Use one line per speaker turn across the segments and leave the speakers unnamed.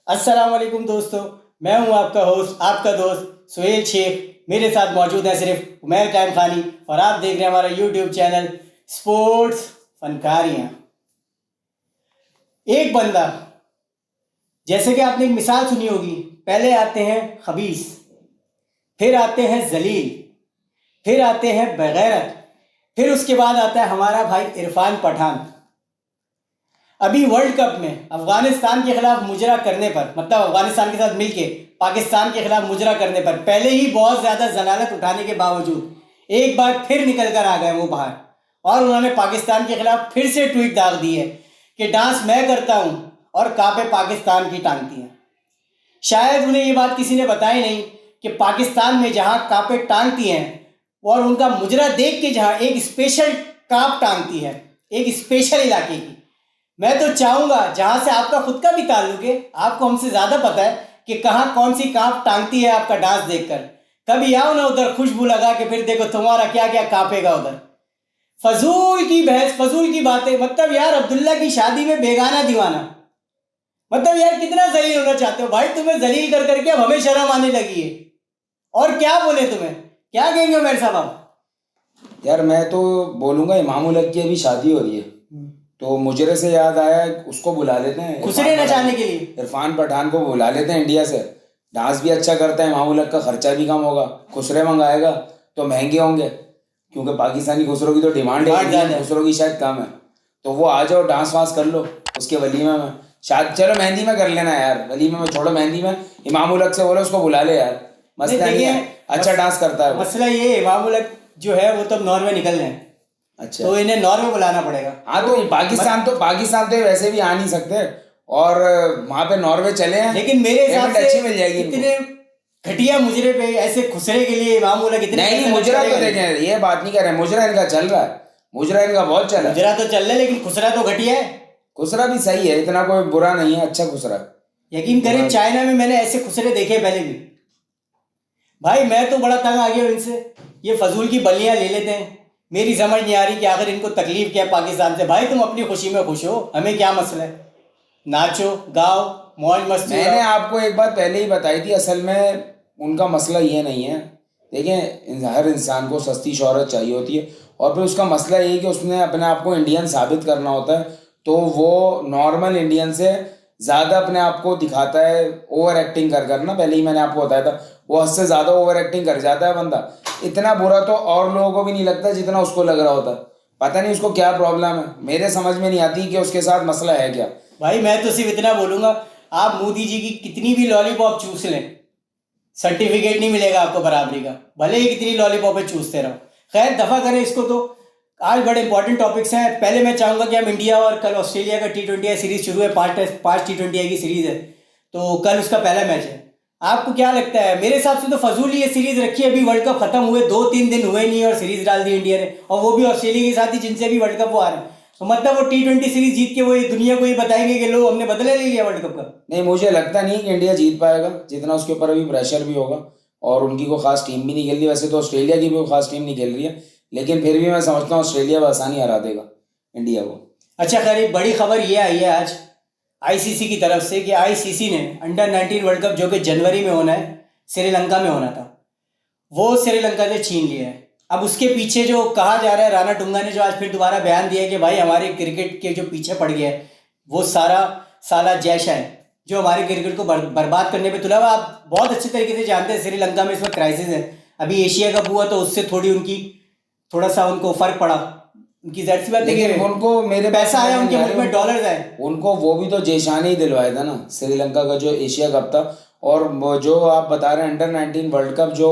अस्सलाम वालेकुम दोस्तों, मैं हूं आपका होस्ट, आपका दोस्त सुहेल शेख। मेरे साथ मौजूद है सिर्फ उमैर कायम खानी और आप देख रहे हैं हमारा यूट्यूब चैनल स्पोर्ट्स फनकारियाँ। एक बंदा, जैसे कि आपने एक मिसाल सुनी होगी, पहले आते हैं खबीस, फिर आते हैं जलील, फिर आते हैं बगैरत, फिर उसके बाद आता है हमारा भाई इरफान पठान। अभी वर्ल्ड कप में अफगानिस्तान के खिलाफ मुजरा करने पर, मतलब अफगानिस्तान के साथ मिलके पाकिस्तान के खिलाफ मुजरा करने पर, पहले ही बहुत ज़्यादा जलालत उठाने के बावजूद एक बार फिर निकल कर आ गए वो बाहर और उन्होंने पाकिस्तान के खिलाफ फिर से ट्वीट दाग दी है कि डांस मैं करता हूँ और कापे पाकिस्तान की टांगती हैं। शायद उन्हें ये बात किसी ने बताई नहीं कि पाकिस्तान में जहाँ कापे टांगती हैं और उनका मुजरा देख के जहाँ एक स्पेशल काप टांगती है, एक स्पेशल इलाके की। मैं तो चाहूँगा, जहाँ से आपका खुद का भी ताल्लुक है, आपको हमसे ज़्यादा पता है कि कहाँ कौन सी कांप टांगती है आपका डांस देखकर। कभी आओ ना उधर खुशबू लगा के, फिर देखो तुम्हारा क्या क्या कांपेगा उधर। फजूल की बहस, फजूल की बातें। मतलब यार, अब्दुल्ला की शादी में बेगाना दीवाना। मतलब यार, कितना जलील होना चाहते हो भाई? तुम्हें जलील कर करके अब हमें शर्म आने लगी है। और क्या बोले तुम्हें, क्या कहेंगे मेरे साहब आप?
यार मैं तो बोलूंगा इमाम उलग की अभी शादी हो रही है, तो मुजरे से याद आया उसको बुला लेते हैं,
खुसरे नचाने के लिए
इरफान पठान को बुला लेते हैं इंडिया से। डांस भी अच्छा करता है इमाम उलग का, खर्चा भी कम होगा, खुसरे मंगाएगा तो महंगे होंगे क्योंकि पाकिस्तानी खुसरों की तो डिमांड है, खुसरों की शायद कम है। तो वो आ जाओ, डांस वांस कर लो उसके वलीमे में। शायद चलो मेहंदी में कर लेना यार, वलीमे में छोड़ो, मेहंदी में इमाम उलग से बोलो उसको बुला ले यार, मसला नहीं है, अच्छा डांस करता है।
मसला ये इमाम उलग जो है वो तो नॉर्वे निकल रहे हैं।
अच्छा,
तो इन्हें नॉर्वे बुलाना पड़ेगा।
हाँ तो पाकिस्तान तो वैसे भी आ नहीं सकते और वहां पे नॉर्वे चले हैं,
लेकिन मेरे हिसाब से
अच्छी मिल जाएगी
इतने घटिया मुजरे पे ऐसे खुसरे के लिए इमाम उलग इतने
नहीं, मुजरा तो देखें, ये बात नहीं कर रहे, मुजरा इनका चल रहा है, मुजरा इनका बहुत चला है।
मुजरा तो चल रहा है लेकिन खुसरा तो घटिया है।
खुसरा भी सही है, इतना कोई बुरा नहीं है, अच्छा खुसरा।
यकीन करें, चाइना में मैंने ऐसे खुसरे देखे पहले भी। भाई मैं तो बड़ा तंग आ गया हूं इनसे। ये फजूल की बल्लियां ले लेते हैं। मेरी समझ नहीं आ रही कि आखिर इनको तकलीफ क्या है पाकिस्तान से। भाई तुम अपनी खुशी में खुश हो, हमें क्या मसला है? नाचो गाओ, मौज मस्ती।
मैंने आपको एक बात पहले ही बताई थी, असल में उनका मसला ये नहीं है। देखें, हर इंसान को सस्ती शोहरत चाहिए होती है और फिर उसका मसला ये है कि उसने अपने आप को इंडियन साबित करना होता है, तो वो नॉर्मल इंडियन से ज़्यादा अपने आप को दिखाता है, ओवर एक्टिंग कर करना। पहले ही मैंने आपको बताया था, वो हद से ज़्यादा ओवर एक्टिंग कर जाता है बंदा। इतना बुरा तो और लोगों को भी नहीं लगता जितना उसको लग रहा होता। पता नहीं उसको क्या प्रॉब्लम है, मेरे समझ में नहीं आती कि उसके साथ मसला है क्या।
भाई मैं तो सिर्फ इतना बोलूंगा, आप मोदी जी की कितनी भी लॉलीपॉप चूस लें, सर्टिफिकेट नहीं मिलेगा आपको बराबरी का, भले ही कितनी लॉलीपॉप चूसते रहो। खैर दफा करें इसको। तो आज बड़े इंपॉर्टेंट टॉपिक्स हैं। पहले मैं चाहूँगा कि हम इंडिया और कल ऑस्ट्रेलिया का T20 सीरीज शुरू है, 5 T20 की सीरीज है, तो कल उसका पहला मैच है। आपको क्या लगता है? मेरे हिसाब से तो फजूल ये सीरीज रखी है। अभी वर्ल्ड कप खत्म हुए 2-3 दिन हुए नहीं और सीरीज डाल दी इंडिया ने, और वो भी ऑस्ट्रेलिया के साथ ही जिनसे भी वर्ल्ड कप वो आ रहे हैं। तो मतलब वो T20 सीरीज जीत के वो दुनिया को ये बताएंगे कि लो हमने बदला ले लिया वर्ल्ड कप का।
नहीं, मुझे लगता नहीं कि इंडिया जीत पाएगा, जितना उसके ऊपर अभी प्रेशर भी होगा और उनकी कोई खास टीम भी नहीं खेल रही। वैसे तो ऑस्ट्रेलिया की भी कोई खास टीम नहीं खेल रही है, लेकिन फिर भी मैं समझता हूँ ऑस्ट्रेलिया बआसानी हरा देगा इंडिया को।
अच्छा खैर, एक बड़ी खबर ये आई है आज आईसीसी की तरफ से कि आईसीसी ने अंडर-19 वर्ल्ड कप, जो कि जनवरी में होना है, श्रीलंका में होना था, वो श्रीलंका ने छीन लिया है। अब उसके पीछे जो कहा जा रहा है, राणा टुंगा ने जो आज फिर दोबारा बयान दिया कि भाई हमारे क्रिकेट के जो पीछे पड़ गया है वो सारा साला जैश है जो हमारे क्रिकेट को बर्बाद करने पे तुला हुआ। आप बहुत अच्छे तरीके से जानते हैं श्रीलंका में इस वक्त क्राइसिस है। अभी एशिया कप हुआ तो उससे थोड़ा सा उनको फर्क पड़ा। उनकी जाहिर सी बात है कि
उनको मेरे
पैसा आया, उनके मुल्क में डॉलर्स आए,
उनको वो भी तो जेशान ही दिलवाया था ना, श्रीलंका का जो एशिया कप था। और जो आप बता रहे हैं अंडर-19 वर्ल्ड कप जो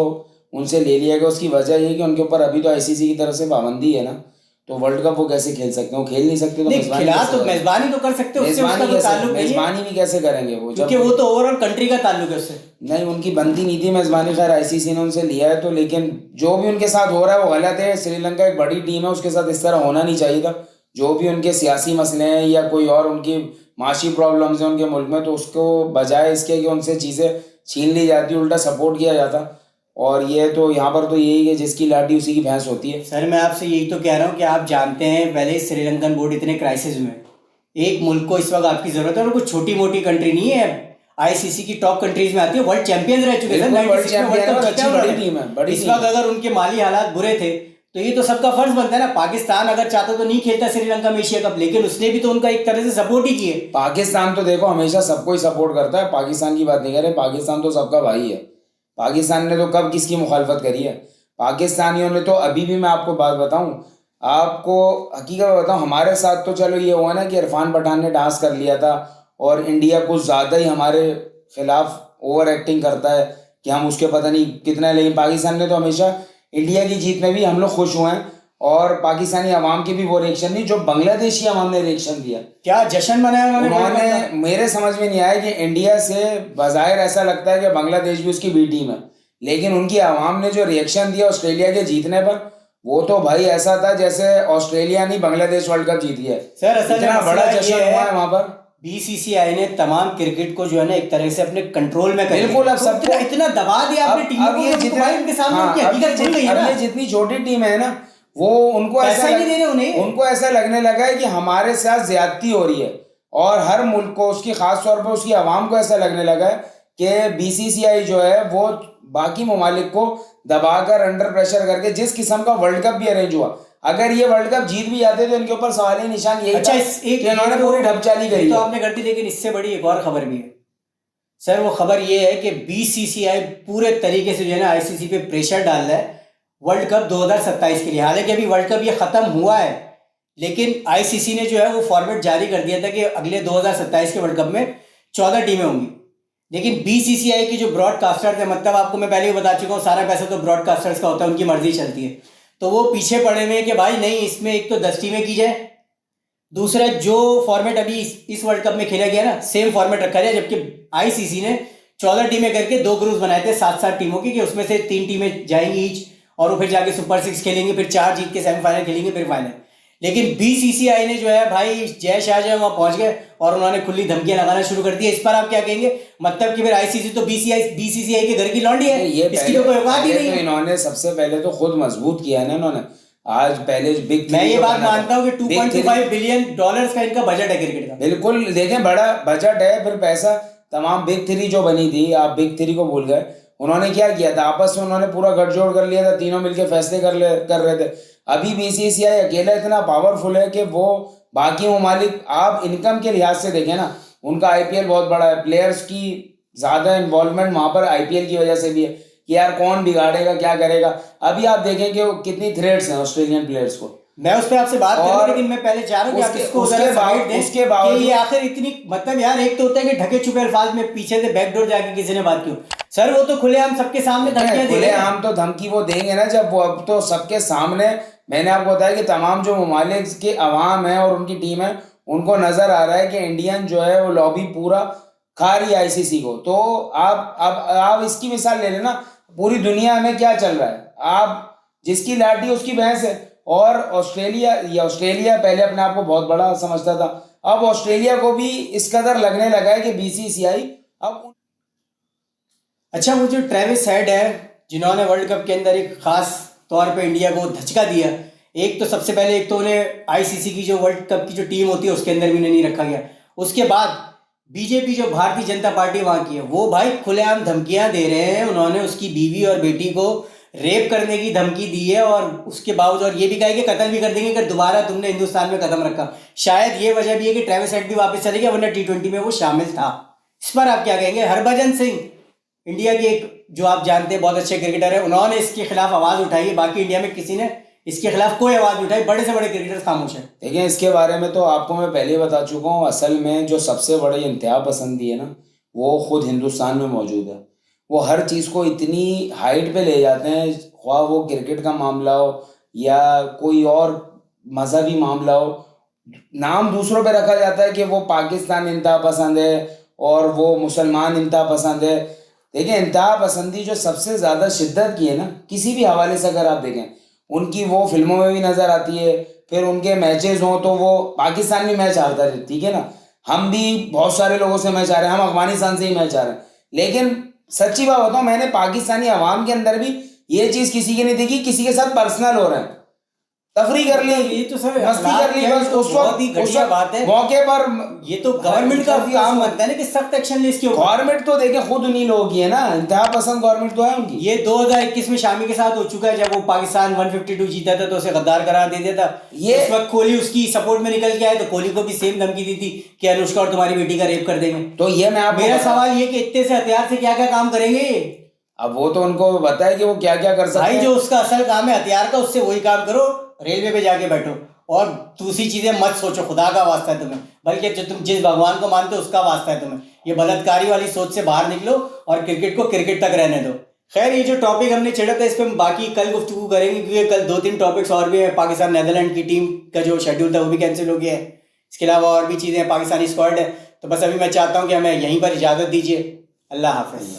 उनसे ले लिया गया, उसकी वजह ये कि उनके ऊपर अभी तो आईसीसी की तरफ से पाबंदी है ना, तो वर्ल्ड कप वो कैसे खेल सकते हैं? वो खेल नहीं सकते, तो
मेजबानी तो कर सकते हैं, उससे उसका कोई ताल्लुक नहीं है।
मेजबानी भी कैसे करेंगे वो,
क्योंकि वो तो ओवरऑल कंट्री का ताल्लुक है उससे।
नहीं, उनकी बनती नहीं थी मेजबानी। खैर आईसीसी ने उनसे लिया है तो, लेकिन जो भी उनके साथ हो रहा है वो गलत है। श्रीलंका एक बड़ी टीम है, उसके साथ इस तरह होना नहीं चाहिए था। जो भी उनके सियासी मसले हैं या कोई और उनकी माशी प्रॉब्लम्स हैं उनके मुल्क में, तो उसको बजाय इसके कि उनसे चीज़ें छीन ली जाती, उल्टा सपोर्ट किया जाता। और ये तो यहाँ पर तो यही है, जिसकी लाठी उसी की भैंस होती है।
सर मैं आपसे यही तो कह रहा हूँ कि आप जानते हैं पहले ही श्रीलंकन बोर्ड इतने क्राइसिस में, एक मुल्क को इस वक्त आपकी ज़रूरत है, और कुछ छोटी मोटी कंट्री नहीं है। आईसीसी की टॉप कंट्रीज में आती है, वर्ल्ड चैंपियंस रह चुके हैं,
बिल्कुल वर्ल्ड
96 में वर्ल्ड
चैंपियन
कप
है,
जीता
अच्छी
है
बड़ी
उन्होंने।
टीम है, बड़ी
इस
टीम
वक्त
है।
अगर उनके माली हालात बुरे थे तो ये तो सबका फर्ज बनता है ना, पाकिस्तान अगर चाहता तो नहीं खेलता श्रीलंका में एशिया कप, लेकिन उसने भी तो उनका एक तरह से सपोर्ट ही किए।
पाकिस्तान तो देखो हमेशा सबको ही सपोर्ट करता है, पाकिस्तान की बात नहीं कर रहे, पाकिस्तान तो सबका भाई है। पाकिस्तान ने तो कब किसकी मुखालफत करी है? पाकिस्तानियों ने तो अभी भी, मैं आपको बात बताऊं, आपको हकीकत बताऊं, हमारे साथ तो चलो ये हुआ ना कि इरफान पठान ने डांस कर लिया था और इंडिया कुछ ज़्यादा ही हमारे खिलाफ ओवर एक्टिंग करता है कि हम उसके पता नहीं कितना है, लेकिन पाकिस्तान ने तो हमेशा इंडिया की जीत में भी हम लोग खुश हुए हैं और पाकिस्तानी अवाम की भी वो रिएक्शन नहीं जो बांग्लादेशी अवाम ने रिएक्शन दिया।
क्या जश्न मनाया
उन्होंने, मेरे समझ में नहीं आया कि इंडिया से बज़ाहिर ऐसा लगता है कि बांग्लादेश भी उसकी बी टीम है, लेकिन उनकी आवाम ने जो रिएक्शन दिया ऑस्ट्रेलिया के जीतने पर, वो तो भाई ऐसा था जैसे ऑस्ट्रेलिया नहीं बांग्लादेश वर्ल्ड कप जीत गया।
सर असल में
इतना बड़ा
मसला
जश्न
ये
हुआ
है,
है वहां पर।
बीसीसीआई ने तमाम क्रिकेट को जो है ना एक तरह से अपने कंट्रोल में कर लिया।
बिल्कुल, अब
तो
सबको
इतना दबा दिया अपनी टीमों को,
ये
तो
जितने,
भाई उनके सामने
हाँ,
उनकी
अब
हकीकत खुल गई है ना।
ये जितनी छोटी टीम है ना, वो उनको
पैसा
ऐसा
ही नहीं दे रहे उन्हें।
उनको ऐसा लगने लगा है कि हमारे साथ ज्यादती हो रही है, और हर मुल्क को, उसकी खास तौर पर उसकी आवाम को ऐसा लगने लगा है कि बीसीसीआई जो है वो बाकी ममालिक को दबाकर, अंडर प्रेशर करके, जिस किस्म का वर्ल्ड कप भी अरेंज हुआ, अगर ये वर्ल्ड कप जीत भी जाते तो इनके ऊपर सवाल निशान यही
अच्छा,
था
एक
कि इन्होंने पूरी ढपचाली करी
तो
है।
आपने कर दी, लेकिन इससे बड़ी एक और खबर भी है सर। वो खबर ये है कि बीसीसीआई पूरे तरीके से जो है ना आईसीसी पे प्रेशर डाल रहा है वर्ल्ड कप 2027 के लिए। हालांकि अभी वर्ल्ड कप ये खत्म हुआ है, लेकिन आईसीसी ने जो है वो फॉर्मेट जारी कर दिया था कि अगले 2027 के वर्ल्ड कप में 14 टीमें होंगी। लेकिन बीसीसीआई की जो ब्रॉडकास्टर्स है, मतलब आपको मैं पहले भी बता चुका हूँ, सारा पैसा तो ब्रॉडकास्टर्स का होता है, उनकी मर्जी चलती है, तो वो पीछे पड़े हुए हैं कि भाई नहीं, इसमें एक तो 10 टीमें की जाए, दूसरा जो फॉर्मेट अभी इस वर्ल्ड कप में खेला गया ना सेम फॉर्मेट रखा जाए। जबकि आईसीसी ने 14 टीमें करके 2 ग्रुप्स बनाए थे 7-7 टीमों की, कि उसमें से 3 टीमें जाएंगी ईच, और वो फिर जाके सुपर 6 खेलेंगे, फिर 4 जीत के सेमीफाइनल खेलेंगे, फिर फाइनल। लेकिन बीसीसीआई ने जो है भाई जय शाह जय वहां पहुंच गए और उन्होंने खुली धमकियां लगाना शुरू कर दी। इस पर आप क्या कहेंगे? मतलब कि फिर आईसीसी तो बीसीसीआई के घर की लौंडी है, इसकी तो कोई औकात ही नहीं है।
इन्होंने सबसे पहले तो खुद मजबूत किया है ना इन्होंने। आज पहले बिग,
मैं ये बात मानता हूँ कि $2.25 बिलियन का इनका बजट है क्रिकेट का।
बिल्कुल, देखें बड़ा बजट है, फिर पैसा, तमाम बिग 3 जो बनी थी, आप बिग 3 को भूल गए। उन्होंने क्या किया था, आपस में उन्होंने पूरा गठजोड़ कर लिया था, तीनों मिलकर फैसले कर रहे थे। अभी बीसीसीआई अकेला इतना पावरफुल है कि वो बाकी ममालिक, आप इनकम के लिहाज से देखें ना, उनका आईपीएल बहुत बड़ा है, प्लेयर्स की ज्यादा इन्वॉल्वमेंट वहां पर आईपीएल की वजह से भी है कि यार कौन बिगाड़ेगा क्या करेगा। अभी आप देखें कि वो कितनी थ्रेट्स हैं ऑस्ट्रेलियन प्लेयर्स को।
मैं उस पर आपसे बात करूं, लेकिन मैं पहले चाह रहा हूं कि आप इसको जरा समेट दें कि ये आखिर इतनी, मतलब यार एक तो होता है कि ढके छुपे अल्फाज में पीछे से बैकडोर जाके किसी ने बात की सर, वो तो खुलेआम सबके सामने धमकियां दे रहे हैं।
खुलेआम तो धमकी वो देंगे ना जब वो, अब तो सबके सामने। मैंने आपको बताया कि तमाम जो ममालिक के अवाम है और उनकी टीम है, उनको नजर आ रहा है कि इंडियन जो है वो लॉबी पूरा खा रही है आईसीसी को। तो आप इसकी मिसाल ले लेना, पूरी दुनिया में क्या चल रहा है, आप जिसकी लाठी उसकी भैंस है। और ऑस्ट्रेलिया पहले अपने आप को बहुत बड़ा समझता था, अब ऑस्ट्रेलिया को भी इस कदर लगने लगा है कि बीसीसीआई अब।
अच्छा, वो जो ट्रेविस हेड है जिन्होंने वर्ल्ड कप के अंदर एक खास तौर पे इंडिया को धचका दिया, एक तो सबसे पहले एक तो उन्हें आईसीसी की जो वर्ल्ड कप की जो टीम होती है उसके अंदर भी उन्हें नहीं रखा गया। उसके बाद बीजेपी जो भारतीय जनता पार्टी वहां की है, वो भाई खुलेआम धमकियां दे रहे हैं। उन्होंने उसकी बीवी और बेटी को रेप करने की धमकी दी है, और उसके बावजूद और ये भी कहा कि कत्ल भी कर देंगे अगर दोबारा तुमने हिंदुस्तान में कदम रखा। शायद ये वजह भी है कि ट्रेविस हेड भी वापस चले गया, वरना T20 में वो शामिल था। इस पर आप क्या कहेंगे? हरभजन सिंह इंडिया के एक जो आप जानते हैं बहुत अच्छे क्रिकेटर है, उन्होंने इसके खिलाफ आवाज उठाई है, बाकी इंडिया में किसी ने इसके खिलाफ कोई आवाज उठाई, बड़े से बड़े क्रिकेटर खामोश है।
देखिए, इसके बारे में तो आपको मैं पहले ही बता चुका हूँ, असल में जो सबसे बड़ी इंतहा पसंदी है ना, वो खुद हिंदुस्तान में मौजूद है। वो हर चीज़ को इतनी हाइट पे ले जाते हैं, ख्वाह वो क्रिकेट का मामला हो या कोई और मजहबी मामला हो, नाम दूसरों पे रखा जाता है कि वो पाकिस्तान इंतहा पसंद है और वो मुसलमान इंतहा पसंद है। देखिए, इंतहा पसंदी जो सबसे ज़्यादा शिद्दत की है ना, किसी भी हवाले से अगर आप देखें, उनकी वो फिल्मों में भी नज़र आती है, फिर उनके मैचेस हों तो वो पाकिस्तान भी मैच हारता है, ठीक है ना, हम भी बहुत सारे लोगों से मैच आ रहे हैं, हम अफगानिस्तान से ही मैच आ रहे हैं। लेकिन सच्ची बात बताऊँ, मैंने पाकिस्तानी अवाम के अंदर भी ये चीज़ किसी की नहीं देखी, किसी के साथ पर्सनल हो रहा है। तफरी कर ली,
ये तो सर
मस्ती कर ली, बस उस
बहुत ही
वक्त
घटिया बात है।
मौके पर
ये तो गवर्नमेंट का काम बनता है ना कि सख्त एक्शन ले इसके ऊपर।
गवर्नमेंट तो देखे खुद उन्हीं लोगों की है ना, इंतहा पसंद गवर्नमेंट तो है उनकी।
ये 2021 में शामी के साथ हो चुका है, जब वो पाकिस्तान 152 जीता था तो उसे गद्दार करार दे दिया था।
ये
उस वक्त कोहली उसकी सपोर्ट में निकल के आए तो कोहली को भी सेम धमकी दी थी कि अनुष्का और तुम्हारी बेटी का रेप कर देंगे।
तो ये मैं आपको
मेरा सवाल ये कि इतने से हथियार से क्या क्या काम करेंगे?
अब वो तो उनको बताए कि वो क्या क्या कर सकते
भाई
हैं।
जो उसका असल काम है हथियार का, उससे वही काम करो, रेलवे पे जाके बैठो और दूसरी चीजें मत सोचो। खुदा का वास्ता है तुम्हें, बल्कि जो तुम जिस भगवान को मानते हो उसका वास्ता है तुम्हें। ये बलात्कारी वाली सोच से बाहर निकलो और क्रिकेट को क्रिकेट तक रहने दो। खैर, ये जो टॉपिक हमने छेड़ा था इस पर हम बाकी कल गुफ्तगू करेंगे, क्योंकि कल 2-3 टॉपिक्स और भी है। पाकिस्तान नेदरलैंड की टीम का जो शेड्यूल था वो भी कैंसिल हो गया है। इसके अलावा और भी चीज़ें हैं, पाकिस्तानी स्क्वाड है। तो बस अभी मैं चाहता हूँ कि हमें यहीं पर इजाज़त दीजिए। अल्लाह हाफिज़।